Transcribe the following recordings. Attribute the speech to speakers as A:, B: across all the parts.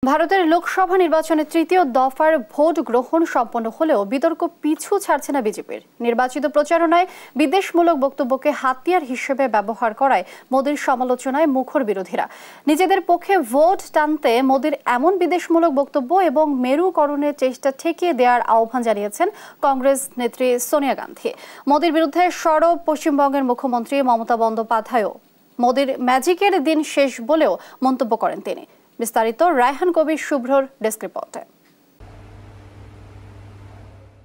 A: ভারতের লোকসভা নির্বাচনের তৃতীয় দফার ভোট গ্রহণ সম্পন্ন হলেও বিতর্ক পিছু ছাড়ছে না বিজেপির। নির্বাচিত প্রচারণায় বিদ্বেষমূলক বক্তব্যকে হাতিয়ার হিসেবে ব্যবহার করায় মোদির সমালোচনায় মুখর বিরোধীরা। নিজেদের পক্ষে ভোট টানতে মোদির এমন বিদ্বেষমূলক বক্তব্য এবং মেরুকরণের চেষ্টা ঠেকিয়ে দেওয়ার আহ্বান জানিয়েছেন কংগ্রেস নেত্রী সোনিয়া গান্ধী। মোদির বিরুদ্ধে সরব পশ্চিমবঙ্গের মুখ্যমন্ত্রী মমতা বন্দ্যোপাধ্যায়ও মোদির ম্যাজিকের দিন শেষ বলেও মন্তব্য করেন তিনি। বিস্তারিত রায়হান কবির শুভ্রর ডেস্ক রিপোর্টে।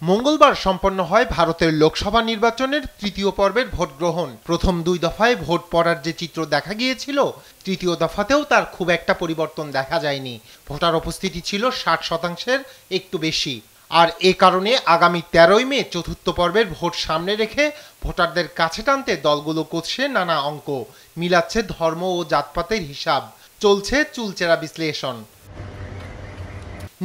B: মঙ্গলবার সম্পন্ন হয় ভারতের লোকসভা নির্বাচনের তৃতীয় পর্বের ভোট গ্রহণ। প্রথম দুই দফায় ভোট পড়ার যে চিত্র দেখা গিয়েছিল, তৃতীয় দফাতেও তার খুব একটা পরিবর্তন দেখা যায়নি। ভোটার উপস্থিতি ছিল 60% একটু বেশি। আর এ কারণে আগামী 13ই মে চতুর্থ পর্বের ভোট সামনে রেখে ভোটারদের কাছে টানতে দলগুলো করছে নানা অঙ্ক, মিলাচ্ছে ধর্ম ও জাতপাতের হিসাব, চলছে চুলচেরা বিশ্লেষণ।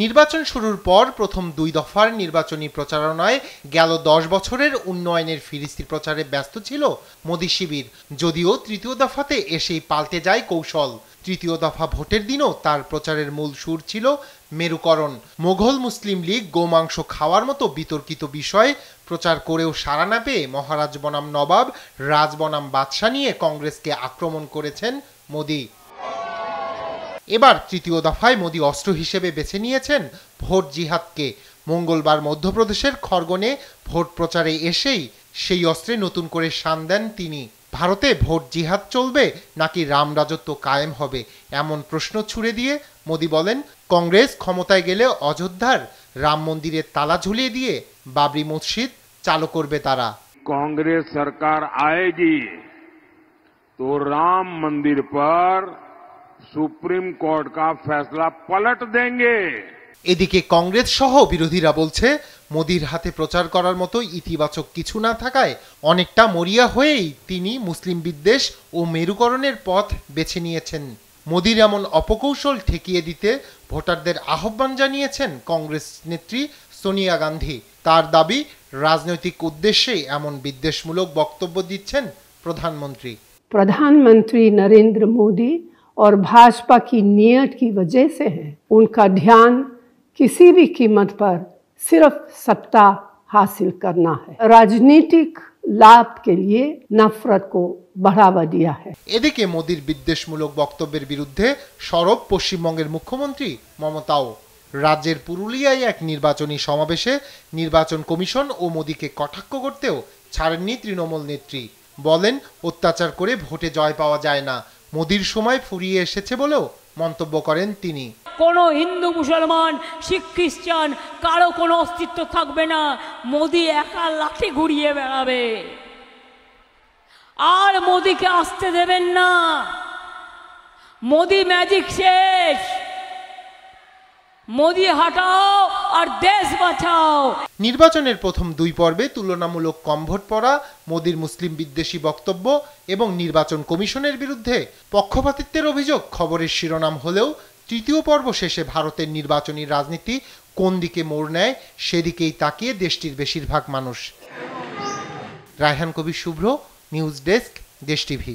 B: নির্বাচন শুরুর পর প্রথম দুই দফার নির্বাচনী প্রচারণায় গেল 10 বছরের উন্নয়নের ফিরিস্তি প্রচারে ব্যস্ত ছিল মোদি শিবির। যদিও তৃতীয় দফাতে এসেই পাল্টে যায় কৌশল। তৃতীয় দফা ভোটের দিনও তার প্রচারের মূল সুর ছিল মেরুকরণ। মোঘল মুসলিম লীগ গোমাংস খাওয়ার মতো বিতর্কিত বিষয় প্রচার করেও সাড়া না পেয়ে মহারাজ বনাম নবাব, রাজ বনাম বাদশাহ নিয়ে কংগ্রেসকে আক্রমণ করেছেন মোদি। এবার তৃতীয় দফায় মোদি অস্ত্র হিসেবে বেছে নিয়েছেন ভোট জিহাদকে। মঙ্গলবার মধ্যপ্রদেশের খড়গনে ভোট প্রচারে এসেই সেই অস্ত্রে নতুন করে শান দেন তিনি। ভারতে ভোট জিহাদ চলবে নাকি রাম রাজত্ব কায়েম হবে, এমন প্রশ্ন ছুড়ে দিয়ে মোদি বলেন, কংগ্রেস ক্ষমতায় গেলে অযোধ্যার রাম মন্দিরে তালা ঝুলিয়ে দিয়ে বাবরি মসজিদ চালু করবে তারা।
C: कांग्रेस सरकार आएगी तो राम मंदिर पर सुप्रीम कोर्ट का फैसला पलट देंगे।
B: এদিকে কংগ্রেস সহ বিরোধীরা বলছে, মোদির হাতে প্রচার করার মতো ইতিবাচক কিছু না থাকায় অনেকটা মরিয়া হয়েই তিনি মুসলিম বিদ্বেষ ও মেরুকরণের পথ বেছে নিয়েছেন। মোদির এমন অপকৌশল ঠেকিয়ে দিতে ভোটারদের আহ্বান জানিয়েছেন কংগ্রেস নেত্রী সোনিয়া গান্ধী। তার দাবি, রাজনৈতিক উদ্দেশ্যে এমন বিদ্বেষমূলক বক্তব্য দিচ্ছেন প্রধানমন্ত্রী।
D: प्रधानमंत्री नरेंद्र मोदी और भाजपा की नीयत की वजह से है। उनका ध्यान किसी भी कीमत पर सिर्फ सत्ता हासिल करना है, राजनीतिक लाभ के लिए नफरत को बढ़ावा दिया है।
B: এদিকে মোদির বিদ্বেষমূলক বক্তব্যের বিরুদ্ধে সরব পশ্চিমবঙ্গের মুখ্যমন্ত্রী মমতাও। রাজ্যের পুরুলিয়ায় এক নির্বাচনী সমাবেশে নির্বাচন কমিশন ও মোদিকে কটাক্ষ করতেও ছাড়েননি তৃণমূল নেত্রী। বলেন, অত্যাচার করে ভোটে জয় পাওয়া যায় না, মোদির সময় ফুরিয়ে এসেছে বলেও মন্তব্য করেন তিনি।
E: কোনো হিন্দু মুসলমান শিখ খ্রিস্টান কারো কোনো অস্তিত্ব থাকবে না, মোদি একা লাঠি ঘুরিয়ে বেড়াবে, আর মোদিকে আসতে দেবেন না। মোদি ম্যাজিক শেষ, মোদি হাটাও আর দেশ বাঁচাও।
B: নির্বাচনের প্রথম দুই পর্বে তুলনামূলক কম ভোট পড়া, মোদির মুসলিম বিদ্বেষী বক্তব্য এবং নির্বাচন কমিশনের বিরুদ্ধে পক্ষপাতিত্বের অভিযোগ খবরের শিরোনাম হলেও তৃতীয় পর্ব শেষে ভারতের নির্বাচনী রাজনীতি কোন দিকে মোড় নেয় সেদিকেই তাকিয়ে দেশটির বেশিরভাগ মানুষ। রায়হান কবির শুভ্র, নিউজ ডেস্ক, দেশ টিভি।